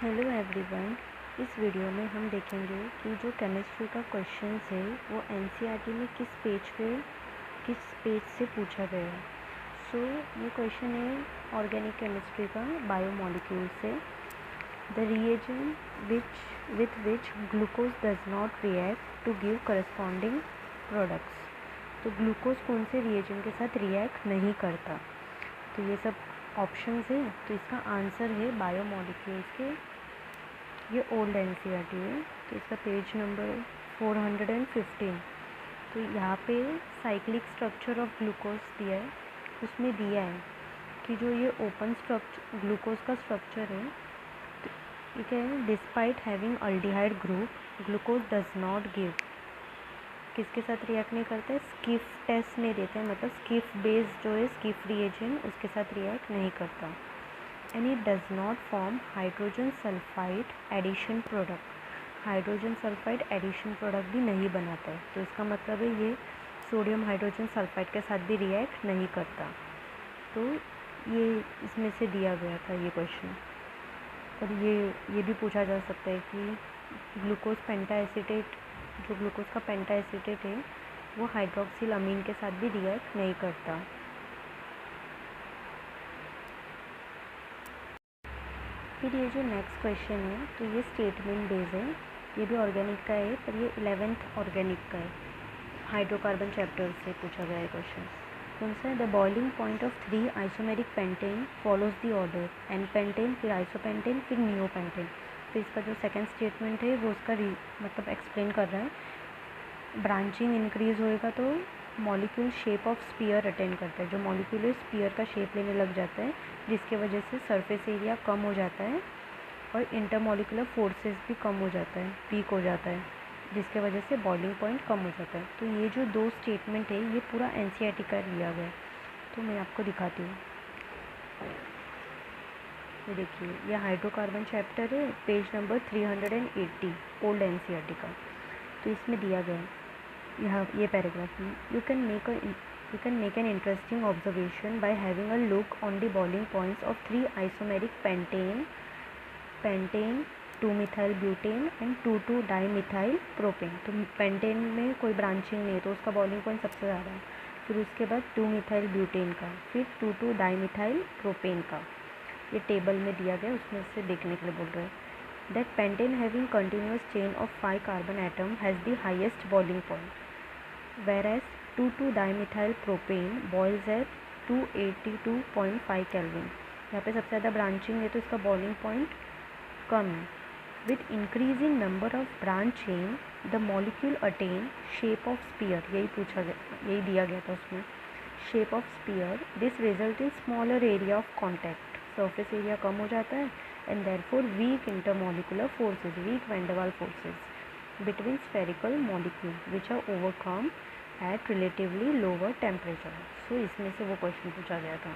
Hello everyone. इस video में हम देखेंगे कि जो केमिस्ट्री का क्वेश्चंस है वो एनसीईआरटी में किस पेज से पूछा गया है। सो ये क्वेश्चन है ऑर्गेनिक केमिस्ट्री का बायोमोलिक्यूल से। The reagent with which glucose does not react to give corresponding products. तो ग्लूकोज कौन से रिएजेंट के साथ रिएक्ट नहीं करता। तो ये सब ऑप्शंस है। तो इसका आंसर है बायोमोलिक्यूल्स के। ये ओल्ड एनसीईआरटी है। तो इसका पेज नंबर 415। तो यहाँ पे साइक्लिक स्ट्रक्चर ऑफ ग्लूकोज दिया है। उसमें दिया है कि जो ये ओपन स्ट्रक्चर ग्लूकोज का स्ट्रक्चर है, ठीक है, despite having aldehyde group glucose does not give. किसके साथ रिएक्ट नहीं करते, स्किफ टेस्ट नहीं देते हैं, मतलब स्किफ बेस जो है स्किफ रिएजेंट उसके साथ रिएक्ट नहीं करता। And it does not form hydrogen sulphide addition product. Hydrogen sulphide addition product भी नहीं बनाता है। तो इसका मतलब है ये सोडियम हाइड्रोजन सल्फाइड के साथ भी रिएक्ट नहीं करता। तो ये इसमें से दिया गया था ये क्वेश्चन। और ये भी पूछा जा सकता है कि ग्लूकोज पेंटाएसिटेट, जो ग्लूकोज का पेंटाएसिटेट है वो हाइड्रोक्सिल अमीन के साथ भी रिएक्ट नहीं करता। फिर ये जो नेक्स्ट क्वेश्चन है तो ये स्टेटमेंट बेस है। ये भी ऑर्गेनिक का है, पर ये 11th ऑर्गेनिक का है। हाइड्रोकार्बन चैप्टर से पूछा गया है क्वेश्चन। कौन सा है, the boiling point of 3 isomeric pentane follows the order n pentane, फिर आइसोपेंटेन, फिर नियोपेंटेन। तो इसका जो सेकेंड स्टेटमेंट है वो उसका मतलब एक्सप्लेन कर रहा है। ब्रांचिंग इंक्रीज होएगा तो molecule shape of sphere attend करता है। जो मॉलिक्यूल है स्पीयर का शेप लेने लग जाता है, जिसके वजह से सरफेस एरिया कम हो जाता है और इंटरमॉलिक्यूलर फोर्सेस भी कम हो जाता है, वीक हो जाता है, जिसके वजह से बॉइलिंग पॉइंट कम हो जाता है। तो ये जो दो स्टेटमेंट है ये पूरा एनसीईआरटी का लिया गया है। तो मैं आपको दिखाती हूँ। ये देखिए, ये हाइड्रोकार्बन चैप्टर है, पेज नंबर 380 ओल्ड एनसीईआरटी का। तो इसमें दिया गया है यहाँ ये पैराग्राफ में, you can make an interesting observation by having a look on the boiling points of 3 isomeric pentane two methyl butane and two two dimethyl propane. तो पेंटेन में कोई ब्रांचिंग नहीं है तो उसका बॉइलिंग पॉइंट सबसे ज़्यादा है। फिर उसके बाद 2-मिथाइल ब्यूटेन का, फिर 2,2-डाईमिथाइल प्रोपेन का। ये टेबल में दिया गया, उसमें से देखने के लिए बोल रहे हैं। That pentane having continuous chain of 5 carbon atom has the highest boiling point, whereas 2,2-dimethyl propane boils at 282.5 Kelvin। यहाँ पे सबसे ज़्यादा ब्रांचिंग है तो इसका बॉइलिंग पॉइंट कम है। With increasing number of branch chain, the molecule attain shape of sphere। यही दिया गया था उसमें, shape of sphere। This result in smaller area of contact। Surface area कम हो जाता है and therefore weak intermolecular forces, weak van der Waals forces between spherical molecules which are overcome at relatively lower temperature। so इसमें से वो question पूछा गया था।